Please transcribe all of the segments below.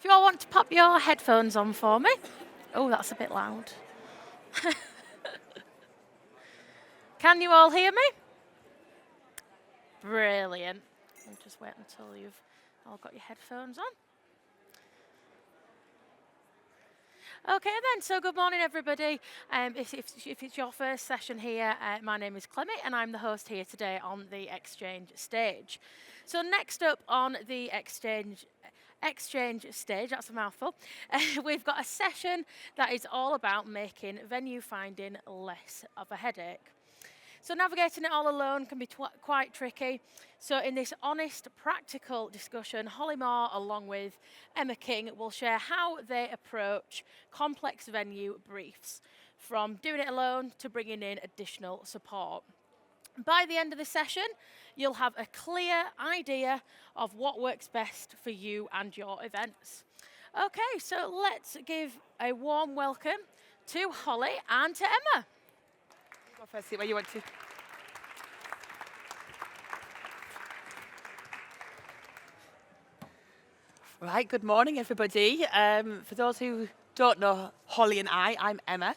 If you all want to pop your headphones on for me. Oh, that's a bit loud. Can you all hear me? Brilliant. I'll just wait until you've all got your headphones on. Okay then, so good morning everybody. If it's your first session here, my name is Clemmy and I'm the host here today on the Exchange stage. So next up on the Exchange stage, that's a mouthful, we've got a session that is all about making venue finding less of a headache. So navigating it all alone can be quite tricky. So in this honest, practical discussion, Holly Moore, along with Emma King, will share how they approach complex venue briefs, from doing it alone to bringing in additional support. By the end of the session, you'll have a clear idea of what works best for you and your events. Okay, so let's give a warm welcome to Holly and to Emma. Go first, see where you want to. Right, good morning, everybody. For those who don't know Holly and I'm Emma.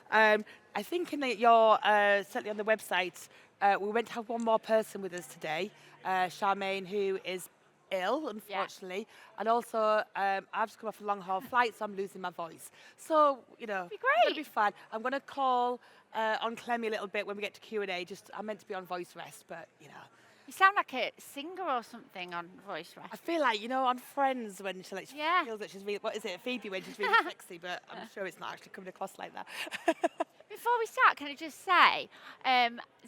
I think certainly on the website, we're meant to have one more person with us today, Charmaine, who is ill, unfortunately, and also I've just come off a long haul flight, so I'm losing my voice. So, be great. It'll be fine. I'm going to call on Clemmy a little bit when we get to Q&A. I'm meant to be on voice rest, but You sound like a singer or something on voice rest. I feel like, on Friends when she feels that she's really, what is it, Phoebe when she's really sexy, but I'm sure it's not actually coming across like that. Before we start, can I just say,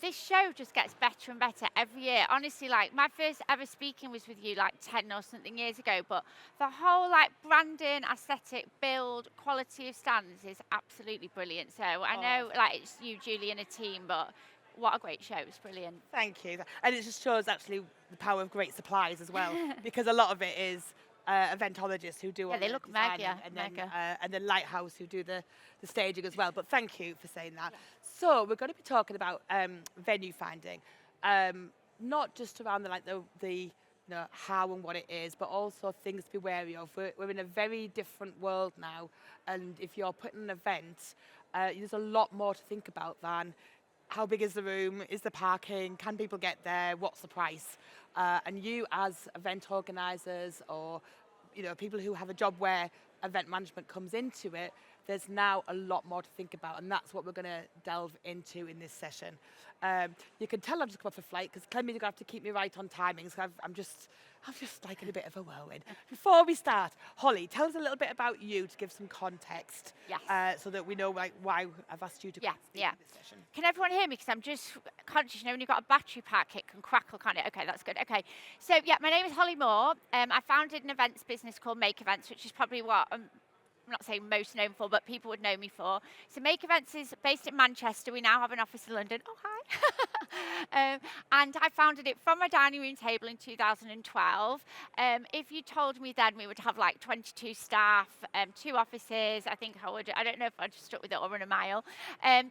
this show just gets better and better every year. Honestly, like my first ever speaking was with you like 10 or something years ago, but the whole like branding, aesthetic, build, quality of stands is absolutely brilliant. So I know like it's you, Julie, and a team, but what a great show. It's brilliant. Thank you. And it just shows actually the power of great supplies as well, because a lot of it is eventologists who do all they the look designing, mega. and then Lighthouse who do the staging as well. But thank you for saying that. Yeah. So we're going to be talking about venue finding, not just around the how and what it is, but also things to be wary of. We're in a very different world now, and if you're putting an event, there's a lot more to think about than how big is the room, is the parking, can people get there, what's the price? And you as event organisers or people who have a job where event management comes into it, there's now a lot more to think about, and that's what we're going to delve into in this session. You can tell I've just come off a flight because Clemmy's going to have to keep me right on timings. I'm just like in a bit of a whirlwind. Before we start, Holly, tell us a little bit about you to give some context. Yes. So that we know why I've asked you to come speak in this session. Can everyone hear me? Because I'm just conscious, when you've got a battery pack, it can crackle, can't it? Okay, that's good. Okay. So, my name is Holly Moore. I founded an events business called Make Events, which is probably what I'm not saying most known for, but people would know me for. So Make Events is based in Manchester. We now have an office in London. Oh, hi. And I founded it from a dining room table in 2012. If you told me then we would have like 22 staff, 2 offices, I don't know if I'd stuck with it or run a mile.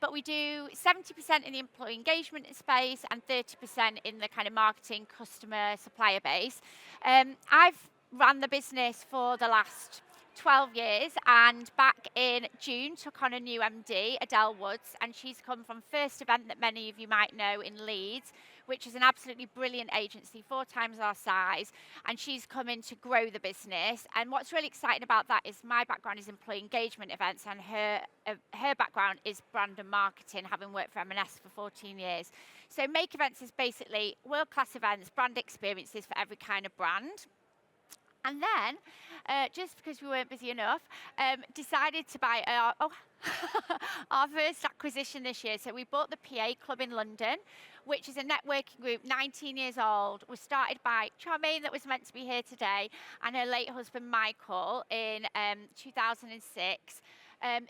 But we do 70% in the employee engagement space and 30% in the kind of marketing, customer, supplier base. I've run the business for the last 12 years, and back in June took on a new MD, Adele Woods, and she's come from First Event that many of you might know in Leeds, which is an absolutely brilliant agency, 4 times our size, and she's come in to grow the business. And what's really exciting about that is my background is employee engagement events, and her background is brand and marketing, having worked for M&S for 14 years. So Make Events is basically world-class events, brand experiences for every kind of brand. And then, just because we weren't busy enough, decided to buy our first acquisition this year. So we bought the PA Club in London, which is a networking group, 19 years old, was started by Charmaine, that was meant to be here today, and her late husband Michael in 2006.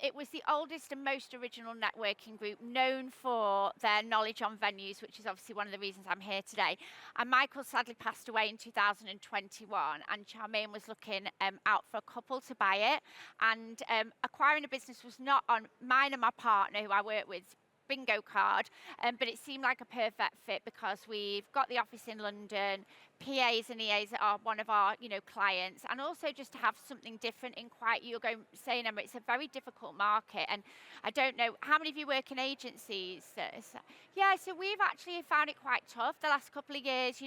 It was the oldest and most original networking group, known for their knowledge on venues, which is obviously one of the reasons I'm here today. And Michael sadly passed away in 2021, and Charmaine was looking out for a couple to buy it. And acquiring a business was not on mine and my partner, who I work with, bingo card, but it seemed like a perfect fit because we've got the office in London, PAs and EAs that are one of our, clients, and also just to have something different in quite, you're going saying, Emma, it's a very difficult market, and I don't know how many of you work in agencies. Yeah, so we've actually found it quite tough the last couple of years.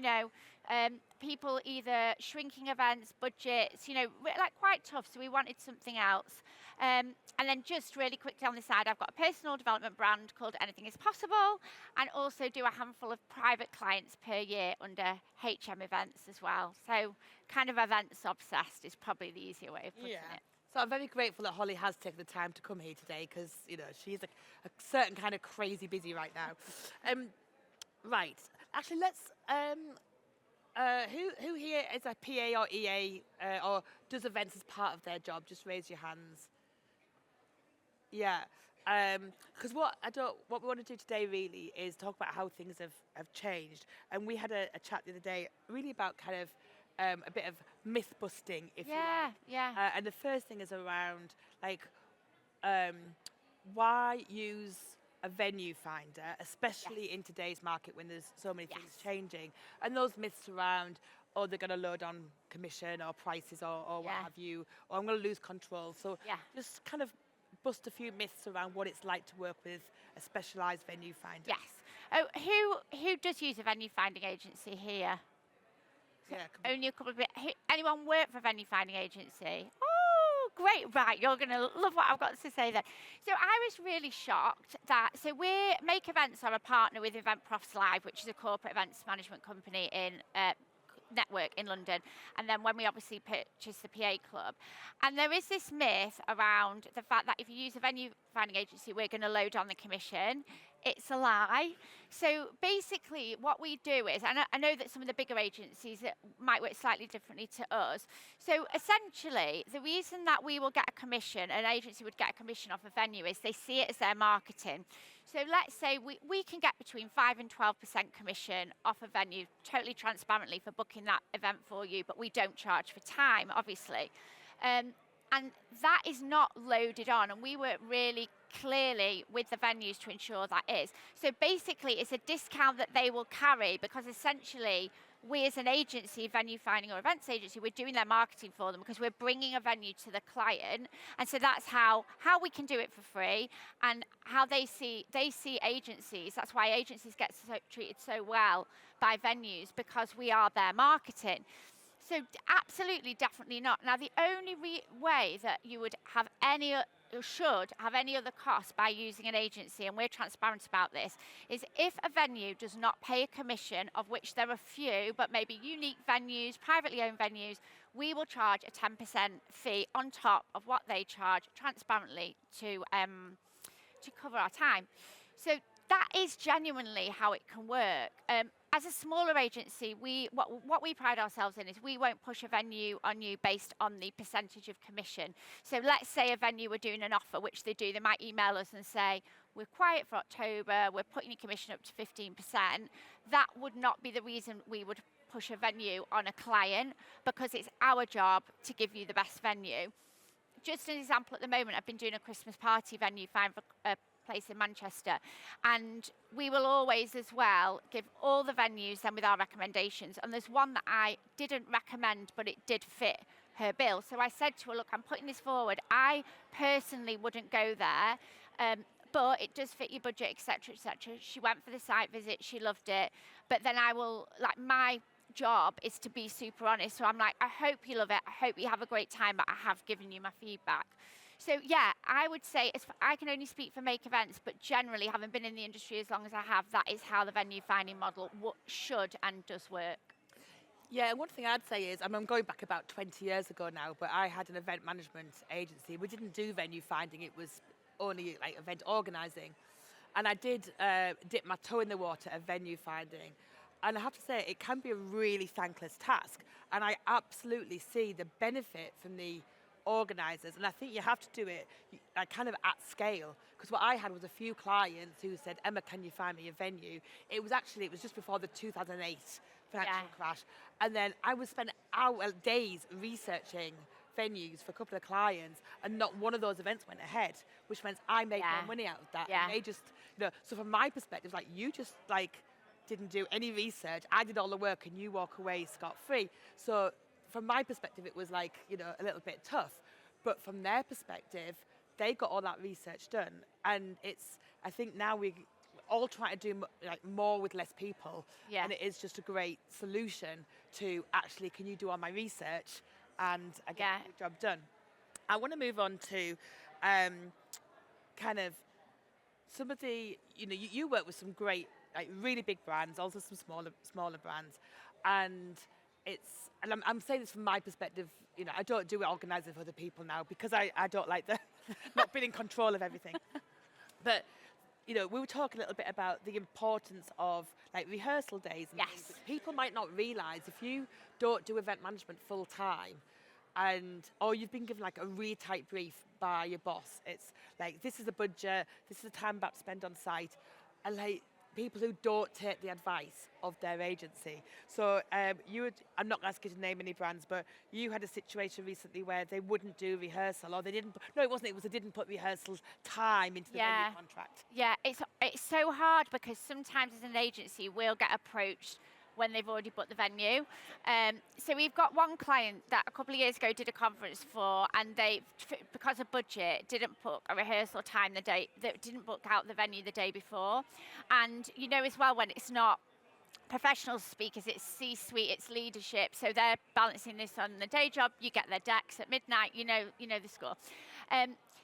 People either shrinking events, budgets, like quite tough. So we wanted something else. And then just really quickly on the side, I've got a personal development brand called Anything Is Possible, and also do a handful of private clients per year under HM events as well. So kind of events obsessed is probably the easier way of putting it. So I'm very grateful that Holly has taken the time to come here today, because she's a certain kind of crazy busy right now. Right. Actually, let's. Who here is a PA or EA or does events as part of their job? Just raise your hands. Yeah. Because what we want to do today really is talk about how things have changed. And we had a chat the other day really about kind of a bit of myth busting, if you like. Yeah. And the first thing is around why use a venue finder, especially in today's market when there's so many things changing, and those myths around, oh, they're going to load on commission or prices or what have you, or I'm going to lose control. So just kind of bust a few myths around what it's like to work with a specialised venue finder. Yes. Oh, who does use a venue finding agency here? Yeah. Only a couple of anyone work for a venue finding agency? Oh, great. Right, you're going to love what I've got to say then. So I was really shocked that, Make Events are a partner with Event Profs Live, which is a corporate events management company in network in London, and then when we obviously purchased the PA Club. And there is this myth around the fact that if you use a venue finding agency, we're going to load on the commission. It's a lie. So basically what we do is, and I know that some of the bigger agencies that might work slightly differently to us. So essentially, the reason that we will get a commission, an agency would get a commission off a venue, is they see it as their marketing. So let's say we can get between 5 and 12% commission off a venue, totally transparently, for booking that event for you, but we don't charge for time, obviously. And that is not loaded on, and we work really clearly with the venues to ensure that is. So basically, it's a discount that they will carry, because essentially, we as an agency, venue finding or events agency, we're doing their marketing for them, because we're bringing a venue to the client. And so that's how we can do it for free, and how they see agencies. That's why agencies get treated so well by venues, because we are their marketing. So absolutely, definitely not. Now, the only way that you would have any should have any other cost by using an agency, and we're transparent about this, is if a venue does not pay a commission, of which there are few, but maybe unique venues, privately owned venues, we will charge a 10% fee on top of what they charge transparently to cover our time. So that is genuinely how it can work. As a smaller agency, what we pride ourselves in is we won't push a venue on you based on the percentage of commission. So let's say a venue were doing an offer, which they do. They might email us and say, we're quiet for October, we're putting your commission up to 15%. That would not be the reason we would push a venue on a client, because it's our job to give you the best venue. Just an example, at the moment, I've been doing a Christmas party venue find for a place in Manchester, and we will always as well give all the venues then with our recommendations, and there's one that I didn't recommend but it did fit her bill. So I said to her, look, I'm putting this forward, I personally wouldn't go there, but it does fit your budget, etc., etc. She went for the site visit, she loved it, but then my job is to be super honest, so I'm like, I hope you love it, I hope you have a great time, but I have given you my feedback. So yeah, I would say, I can only speak for Make Events, but generally, having been in the industry as long as I have, that is how the venue finding model should and does work. Yeah, and one thing I'd say is, I'm going back about 20 years ago now, but I had an event management agency. We didn't do venue finding, it was only like event organising. And I did dip my toe in the water of venue finding. And I have to say, it can be a really thankless task. And I absolutely see the benefit from the organisers, and I think you have to do it kind of at scale, because what I had was a few clients who said, Emma, can you find me a venue? It was just before the 2008 financial crash, and then I would spend days researching venues for a couple of clients, and not one of those events went ahead, which meant I made more money out of that. And they just, so from my perspective, you just didn't do any research. I did all the work and you walk away scot-free. So from my perspective, it was like, a little bit tough. But from their perspective, they got all that research done. And I think now we all try to do like more with less people. Yeah. And it is just a great solution to actually, can you do all my research and I get the job done. I want to move on to kind of some of the, you work with some great, like really big brands, also some smaller brands. And I'm saying this from my perspective, I don't do it organising for other people now because I don't like the not being in control of everything. But, we were talking a little bit about the importance of like rehearsal days and things that people might not realise if you don't do event management full time or you've been given like a really tight brief by your boss. It's like, this is a budget, this is the time about to spend on site. And like, people who don't take the advice of their agency. So I'm not going to ask you to name any brands, but you had a situation recently where they wouldn't do rehearsal, or they didn't. No, it wasn't. It was they didn't put rehearsal time into the venue contract. Yeah, it's so hard because sometimes as an agency we'll get approached when they've already booked the venue. So we've got one client that a couple of years ago did a conference for, and they, because of budget, didn't book a rehearsal time didn't book out the venue the day before. And as well, when it's not professional speakers, it's C-suite, it's leadership, so they're balancing this on the day job. You get their decks at midnight, you know the score.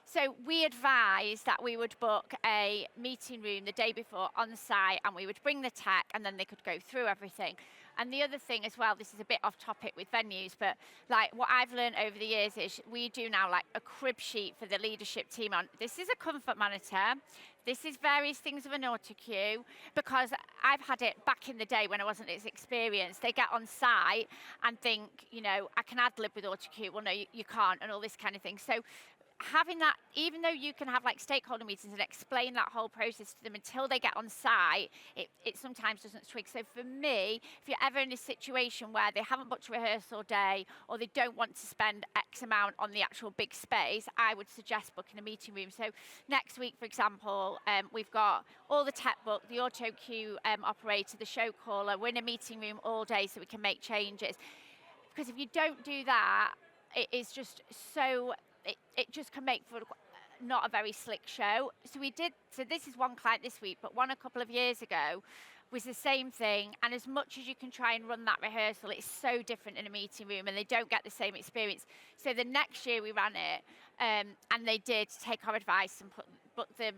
So we advised that we would book a meeting room the day before on site, and we would bring the tech, and then they could go through everything. And the other thing as well, this is a bit off topic with venues, but like what I've learned over the years is we do now like a crib sheet for the leadership team on. This is a comfort monitor. This is various things of an auto cue, because I've had it back in the day when I wasn't as experienced. They get on site and think, I can ad lib with auto cue. Well, no, you can't, and all this kind of thing. So having that, even though you can have like stakeholder meetings and explain that whole process to them until they get on site, it sometimes doesn't twig. So for me, if you're ever in a situation where they haven't booked a rehearsal day or they don't want to spend X amount on the actual big space, I would suggest booking a meeting room. So next week, for example, we've got all the tech booked, the auto cue operator, the show caller. We're in a meeting room all day so we can make changes. Because if you don't do that, it is just so... It just can make for not a very slick show. So this is one client this week, but one a couple of years ago was the same thing. And as much as you can try and run that rehearsal, it's so different in a meeting room and they don't get the same experience. So the next year we ran it, and they did take our advice and book the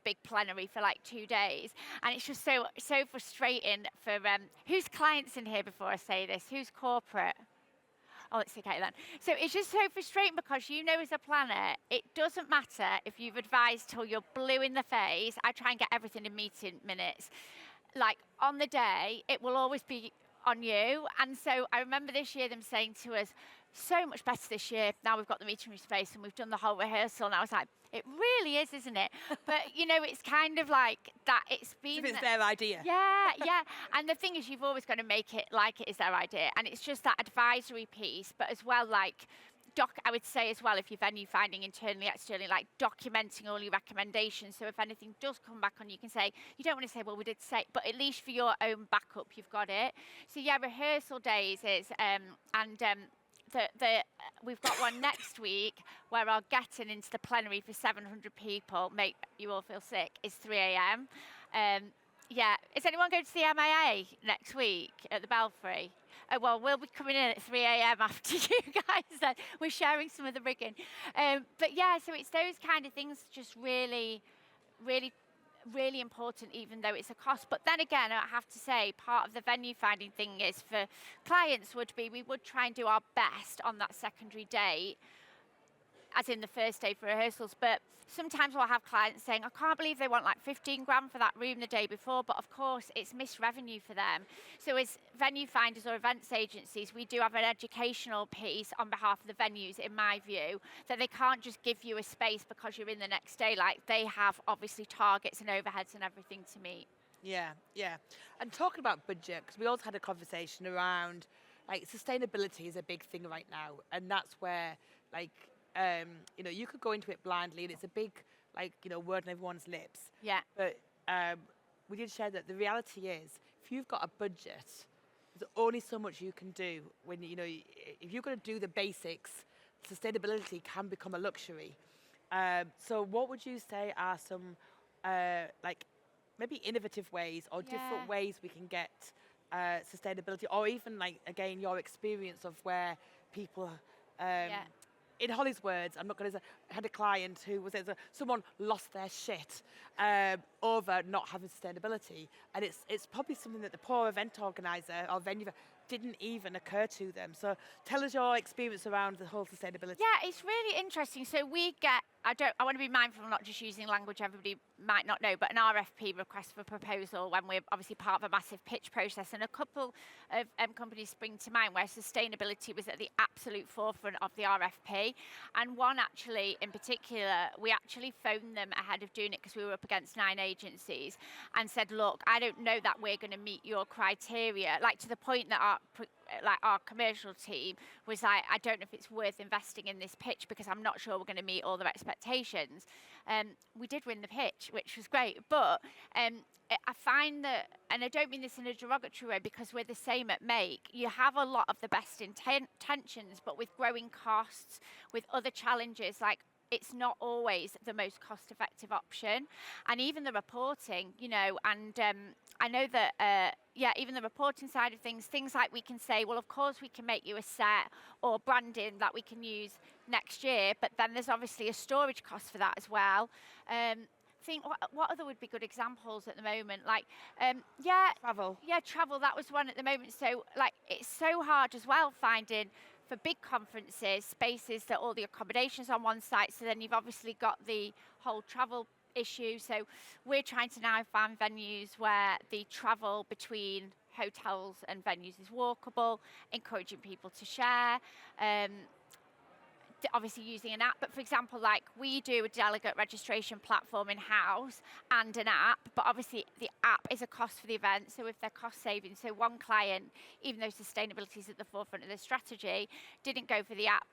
big plenary for like 2 days. And it's just so frustrating for, whose clients in here before I say this? Who's corporate? Oh, it's okay then. So it's just so frustrating because as a planner, it doesn't matter if you've advised till you're blue in the face. I try and get everything in meeting minutes. Like on the day, it will always be on you. And so I remember this year them saying to us, so much better this year. Now we've got the meeting room space and we've done the whole rehearsal. And I was like, it really is, isn't it? But, it's kind of like that. It's been... If it's their idea. Yeah. And the thing is, you've always got to make it like it is their idea. And it's just that advisory piece, but as well, like, I would say as well, if you're venue finding internally, externally, like documenting all your recommendations. So if anything does come back on, you can say, you don't want to say, well, we did say, but at least for your own backup, you've got it. So yeah, rehearsal days is, we've got one next week where our getting into the plenary for 700 people, make you all feel sick, is 3 a.m. Yeah, is anyone going to the MIA next week at the Belfry? Oh, well, we'll be coming in at 3 a.m. after you guys then. We're sharing some of the rigging. But yeah, so it's those kind of things just really, really, really important, even though it's a cost. But then again, I have to say, part of the venue finding thing is for clients we would try and do our best on that secondary date, as in the first day for rehearsals. But sometimes we'll have clients saying, I can't believe they want like 15 grand for that room the day before. But of course, it's missed revenue for them. So as venue finders or events agencies, we do have an educational piece on behalf of the venues, in my view, that they can't just give you a space because you're in the next day. Like, they have obviously targets and overheads and everything to meet. Yeah. And talking about budget, because we also had a conversation around, like, sustainability is a big thing right now. And that's where, like, you could go into it blindly and it's a big, word on everyone's lips. Yeah. But we did share that the reality is, if you've got a budget, there's only so much you can do when, if you're going to do the basics, sustainability can become a luxury. So what would you say are some, like, maybe innovative ways or different ways we can get sustainability, or even, like, again, your experience of where people, in Holly's words, I'm not going to. I had a client who was someone lost their shit over not having sustainability, and it's probably something that the poor event organizer or venue didn't even occur to them. So tell us your experience around the whole sustainability. Yeah, it's really interesting. So we get, I want to be mindful of not just using language everybody might not know, but an RFP, request for proposal, when we're obviously part of a massive pitch process. And a couple of companies spring to mind where sustainability was at the absolute forefront of the RFP. And one actually, in particular, we actually phoned them ahead of doing it because we were up against 9 agencies and said, look, I don't know that we're going to meet your criteria, like to the point that our commercial team was like, I don't know if it's worth investing in this pitch because I'm not sure we're going to meet all their expectations. We did win the pitch, which was great, but I find that, and I don't mean this in a derogatory way because we're the same at Make, you have a lot of the best intentions, but with growing costs, with other challenges, like it's not always the most cost-effective option. And even the reporting, and I know that, even the reporting side of things like we can say, well, of course we can make you a set or branding that we can use next year, but then there's obviously a storage cost for that as well. Think what other would be good examples at the moment, like travel, that was one at the moment. So like it's so hard as well finding for big conferences spaces that all the accommodations on one site, so then you've obviously got the whole travel issue. So we're trying to now find venues where the travel between hotels and venues is walkable, encouraging people to share, obviously using an app. But for example, like we do a delegate registration platform in-house and an app, but obviously the app is a cost for the event, so if they're cost saving, so one client, even though sustainability is at the forefront of their strategy, didn't go for the app,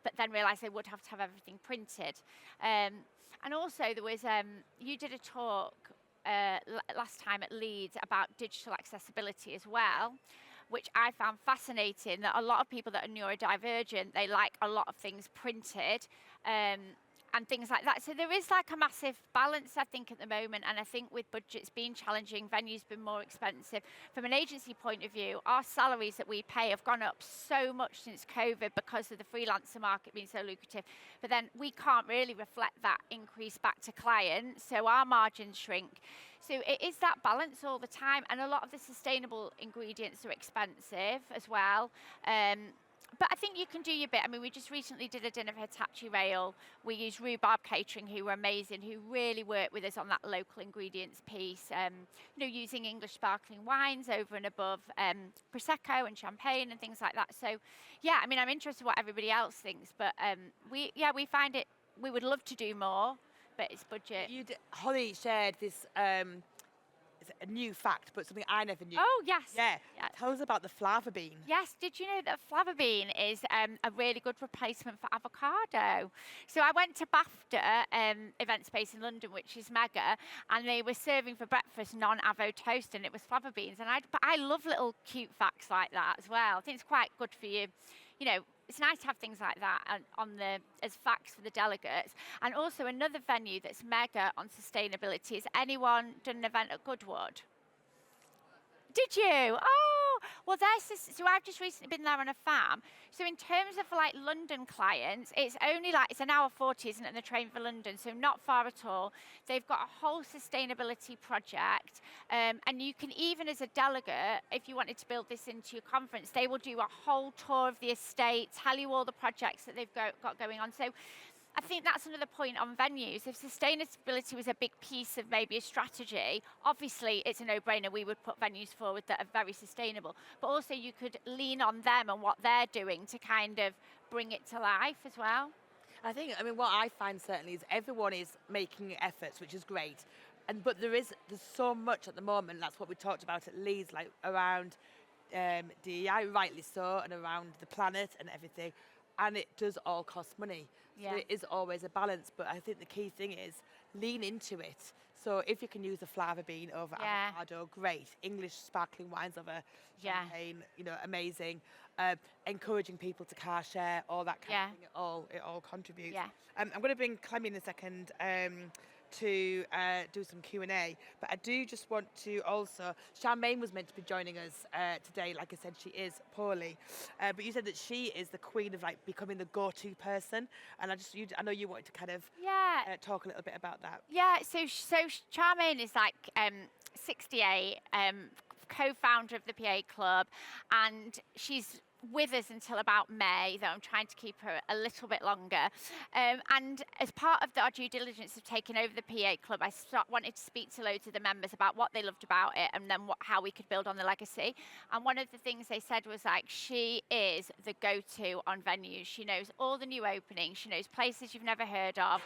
but then realised they would have to have everything printed. And also there was, you did a talk last time at Leeds about digital accessibility as well, which I found fascinating, that a lot of people that are neurodivergent, they like a lot of things printed and things like that. So there is like a massive balance, I think, at the moment. And I think with budgets being challenging, venues been more expensive. From an agency point of view, our salaries that we pay have gone up so much since COVID because of the freelancer market being so lucrative. But then we can't really reflect that increase back to clients, so our margins shrink. So it is that balance all the time, and a lot of the sustainable ingredients are expensive as well. But I think you can do your bit. I mean, we just recently did a dinner for Hitachi Rail. We used Rhubarb Catering, who were amazing, who really worked with us on that local ingredients piece. Using English sparkling wines over and above Prosecco and champagne and things like that. So, yeah, I mean, I'm interested in what everybody else thinks, but we find it, we would love to do more, but it's budget. Holly shared this a new fact, but something I never knew. Oh, yes. Yeah. Tell us about the flava bean. Yes, did you know that flava bean is a really good replacement for avocado? So I went to BAFTA event space in London, which is mega, and they were serving for breakfast non-avo toast, and it was flava beans. But I love little cute facts like that as well. I think it's quite good for you. It's nice to have things like that as facts for the delegates. And also another venue that's mega on sustainability is, anyone done an event at Goodwood? Did you? Oh, well, so I've just recently been there on a farm. So in terms of like London clients, it's an hour 40, isn't it, on the train for London, so not far at all. They've got a whole sustainability project, and you can even, as a delegate, if you wanted to build this into your conference, they will do a whole tour of the estate, tell you all the projects that they've got going on. So I think that's another point on venues. If sustainability was a big piece of maybe a strategy, obviously it's a no-brainer. We would put venues forward that are very sustainable. But also you could lean on them and what they're doing to kind of bring it to life as well. I mean, what I find certainly is everyone is making efforts, which is great. But there's so much at the moment. That's what we talked about at Leeds, like around DEI, rightly so, and around the planet and everything. And it does all cost money. So it is always a balance. But I think the key thing is lean into it. So if you can use a fava bean over Yeah. avocado, great. English sparkling wines over Yeah. champagne, amazing. Encouraging people to car share, all that kind Yeah. of thing. It all contributes. Yeah. I'm going to bring Clemmy in a second to do some Q&A, but I do just want to also, Charmaine was meant to be joining us today. Like I said, she is poorly, but you said that she is the queen of like becoming the go-to person, and I know you wanted to kind of Yeah. talk a little bit about that. Yeah, so Charmaine is like 68, co-founder of the PA Club, and she's with us until about May, though I'm trying to keep her a little bit longer. And as part of our due diligence of taking over the PA Club, I wanted to speak to loads of the members about what they loved about it and then how we could build on the legacy. And one of the things they said was like, she is the go-to on venues. She knows all the new openings. She knows places you've never heard of.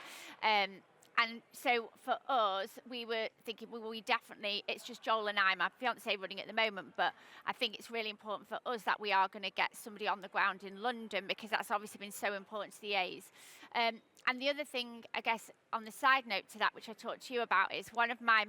And so for us, we were thinking, well, we definitely, it's just Joel and I, my fiance running at the moment, but I think it's really important for us that we are going to get somebody on the ground in London, because that's obviously been so important to the A's. And the other thing, I guess, on the side note to that, which I talked to you about, is one of my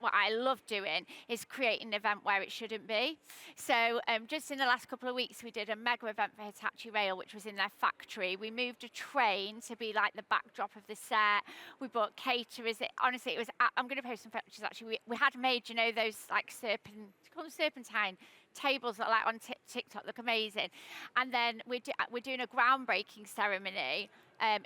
what I love doing is creating an event where it shouldn't be. So just in the last couple of weeks, we did a mega event for Hitachi Rail, which was in their factory. We moved a train to be like the backdrop of the set. We bought caterers. Honestly, it was, I'm going to post some pictures actually. We had made, those like serpentine tables that are like on TikTok, look amazing. And then we're doing a groundbreaking ceremony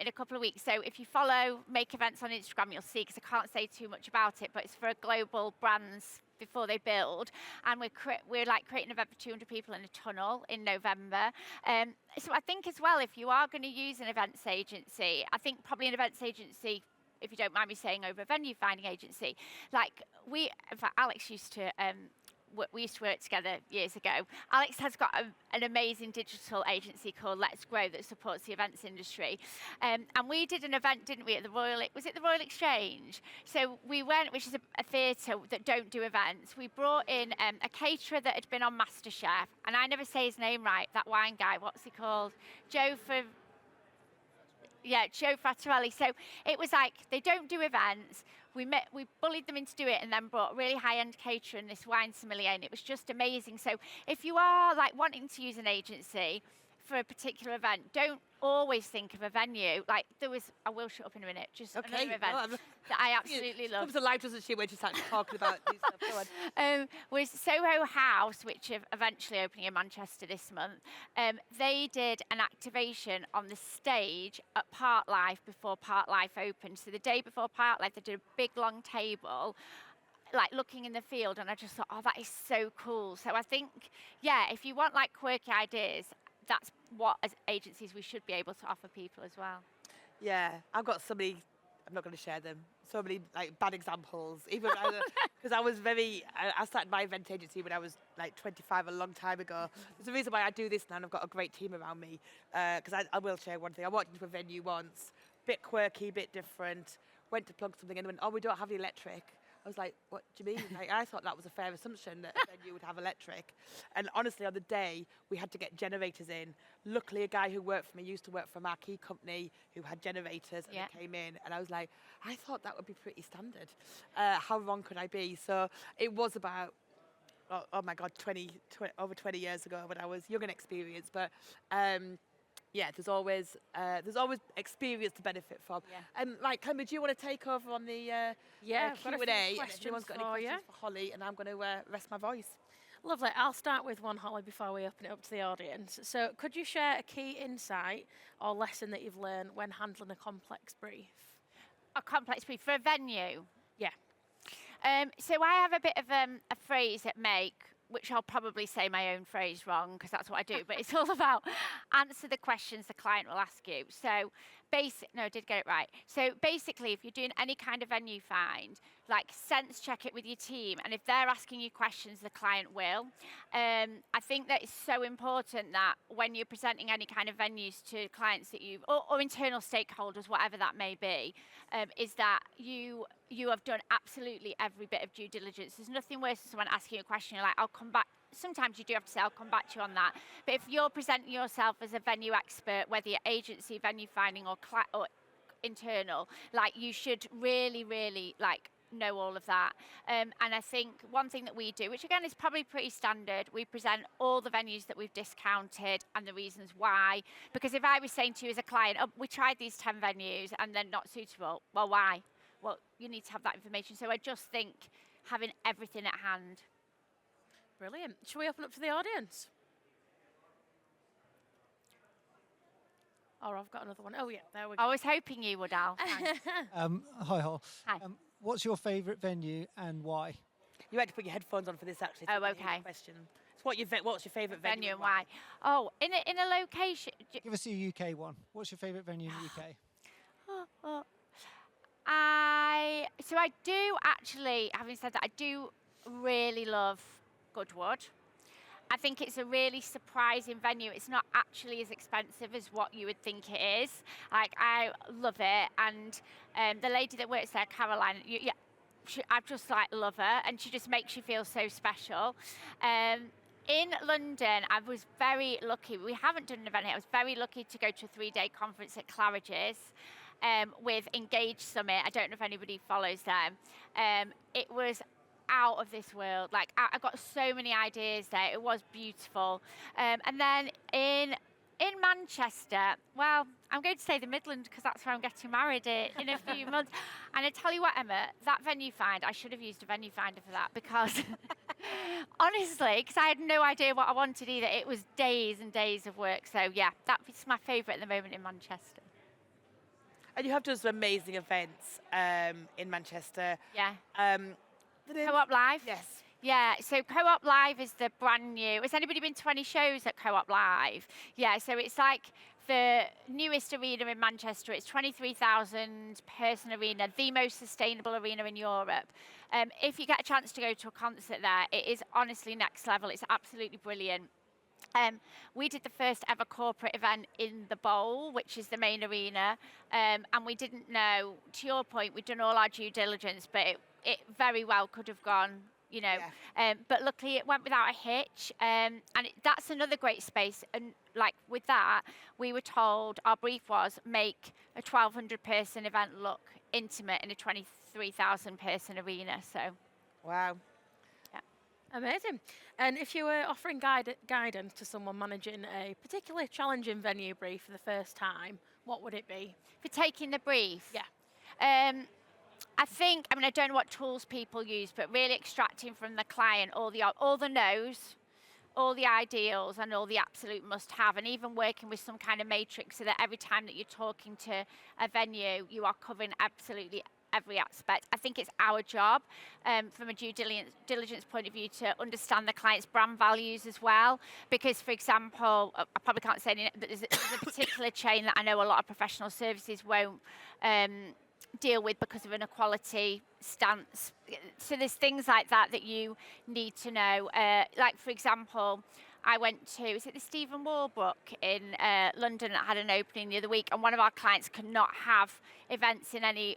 in a couple of weeks. So if you follow Make Events on Instagram, you'll see, because I can't say too much about it, but it's for global brands before they build. And we're like creating an event for 200 people in a tunnel in November. So I think as well, if you are going to use an events agency, I think probably an events agency, if you don't mind me saying, over a venue finding agency, like in fact, Alex used to, we used to work together years ago. Alex has got an amazing digital agency called Let's Grow that supports the events industry. And we did an event, didn't we, at the was it the Royal Exchange? So we went, which is a theatre that don't do events. We brought in a caterer that had been on MasterChef, and I never say his name right, that wine guy, what's he called? Joe Frattarelli. So it was like, they don't do events. We bullied them into do it, and then brought a really high-end caterer and this wine sommelier, and it was just amazing. So if you are like wanting to use an agency for a particular event, don't always think of a venue. Like I will shut up in a minute, just another event that I absolutely love. Comes to life, doesn't she, when she starts talking about these stuff? Go on. Was Soho House, which are eventually opening in Manchester this month. They did an activation on the stage at Park Life before Park Life opened. So the day before Park Life, they did a big long table, like looking in the field, and I just thought, oh, that is so cool. So I think, if you want like quirky ideas, that's what as agencies we should be able to offer people as well. Yeah, I've got so many, I'm not going to share them, so many like bad examples, even because I started my event agency when I was like 25, a long time ago. There's a reason why I do this now, and I've got a great team around me, because I will share one thing. I walked into a venue once, bit quirky, bit different, went to plug something in and went, oh, we don't have the electric. I was like, what do you mean? Like, I thought that was a fair assumption that a venue would have electric. And honestly, on the day, we had to get generators in. Luckily, a guy who worked for me used to work for a marquee company who had generators, and they came in. And I was like, I thought that would be pretty standard. How wrong could I be? So it was about, oh my God, over 20 years ago when I was young and experienced. But there's always experience to benefit from. Like, Clemmy, do you want to take over on the Q&A? And if anyone's got any questions for Holly, and I'm going to rest my voice. Lovely. I'll start with one, Holly, before we open it up to the audience. So could you share a key insight or lesson that you've learned when handling a complex brief? A complex brief for a venue? Yeah. So I have a bit of a phrase at Make, which I'll probably say my own phrase wrong, because that's what I do, but it's all about answer the questions the client will ask you. So I did get it right. So basically, if you're doing any kind of venue find, like sense check it with your team, and if they're asking you questions, the client will. I think that it's so important that when you're presenting any kind of venues to clients that or internal stakeholders, whatever that may be, is that you have done absolutely every bit of due diligence. There's nothing worse than someone asking you a question, you're like, I'll come back. Sometimes you do have to say, I'll come back to you on that. But if you're presenting yourself as a venue expert, whether you're agency, venue finding, or internal, like, you should really, really, like, know all of that. And I think one thing that we do, which again is probably pretty standard, we present all the venues that we've discounted and the reasons why. Because if I was saying to you as a client, oh, we tried these 10 venues and they're not suitable, well, why? Well, you need to have that information. So I just think having everything at hand. Brilliant. Shall we open up to the audience? Or I've got another one. Oh, yeah, there we go. I was hoping you would, Al. Thanks. Hi, Hol. Hi. What's your favourite venue and why? You had to put your headphones on for this, actually. Oh, to hear the okay. Question. So what's your favourite Venue and why? Oh, in a location. Give us a UK one. What's your favourite venue in the UK? So I do actually, having said that, I do really love Goodwood. I think it's a really surprising venue. It's not actually as expensive as what you would think it is. Like, I love it. And the lady that works there, Caroline, I just like love her, and she just makes you feel so special. In London, I was very lucky. We haven't done an event here. I was very lucky to go to a 3-day conference at Claridge's with Engage Summit. I don't know if anybody follows them. It was out of this world. Like, I got so many ideas there. It was beautiful. And then in Manchester, well, I'm going to say the Midlands because that's where I'm getting married in a few months. And I tell you what, Emma, that venue find, I should have used a venue finder for that because honestly, because I had no idea what I wanted either. It was days and days of work. So yeah, that's my favourite at the moment in Manchester. And you have done some amazing events in Manchester. Yeah. Co-op Live? Yes. Yeah, so Co-op Live is the brand new. Has anybody been to any shows at Co-op Live? Yeah, so it's like the newest arena in Manchester. It's 23,000 person arena, the most sustainable arena in Europe. If you get a chance to go to a concert there, it is honestly next level. It's absolutely brilliant. We did the first ever corporate event in the Bowl, which is the main arena, and we didn't know, to your point, we'd done all our due diligence, but it very well could have gone, you know. Yeah. But luckily it went without a hitch, and that's another great space. And like with that, we were told, our brief was, make a 1,200 person event look intimate in a 23,000 person arena, so. Wow. Amazing. And if you were offering guidance to someone managing a particularly challenging venue brief for the first time, what would it be? For taking the brief? Yeah. I think, I don't know what tools people use, but really extracting from the client all the no's, all the ideals, and all the absolute must-have, and even working with some kind of matrix so that every time that you're talking to a venue, you are covering absolutely every aspect. I think it's our job from a due diligence point of view to understand the client's brand values as well. Because, for example, I probably can't say anything, but there's a particular chain that I know a lot of professional services won't deal with because of an equality stance. So there's things like that that you need to know. Like, for example, I went to, is it the Stephen Warbook in London that had an opening the other week, and one of our clients could not have events in any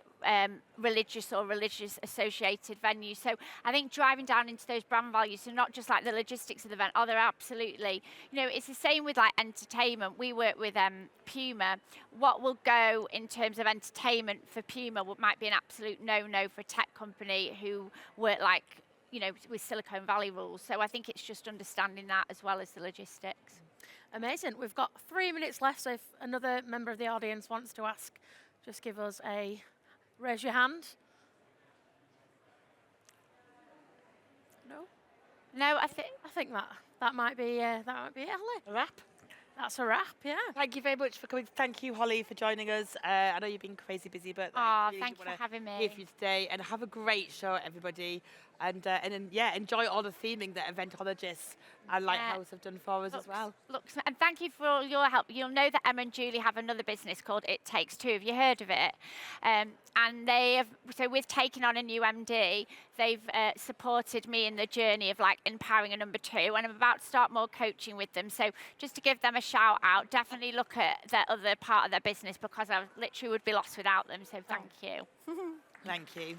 religious or religious associated venues. So I think driving down into those brand values, so not just like the logistics of the event, they're absolutely, you know, it's the same with like entertainment. We work with Puma. What will go in terms of entertainment for Puma might be an absolute no-no for a tech company who work like, you know, with Silicon Valley rules. So I think it's just understanding that as well as the logistics. Amazing. We've got 3 minutes left, so if another member of the audience wants to ask, just give us a, raise your hand. No? No, I think that might be it, Holly. A wrap. That's a wrap, yeah. Thank you very much for coming. Thank you, Holly, for joining us. I know you've been crazy busy, but thank you for having me. Here for you today, and have a great show, everybody. And then, yeah, enjoy all the theming that eventologists and Lighthouse have done for us as well. And thank you for all your help. You'll know that Emma and Julie have another business called It Takes Two. Have you heard of it? And they have, so with taking on a new MD, they've supported me in the journey of like empowering a number 2, and I'm about to start more coaching with them. So just to give them a shout out, definitely look at that other part of their business because I literally would be lost without them. So thank you. Thank you.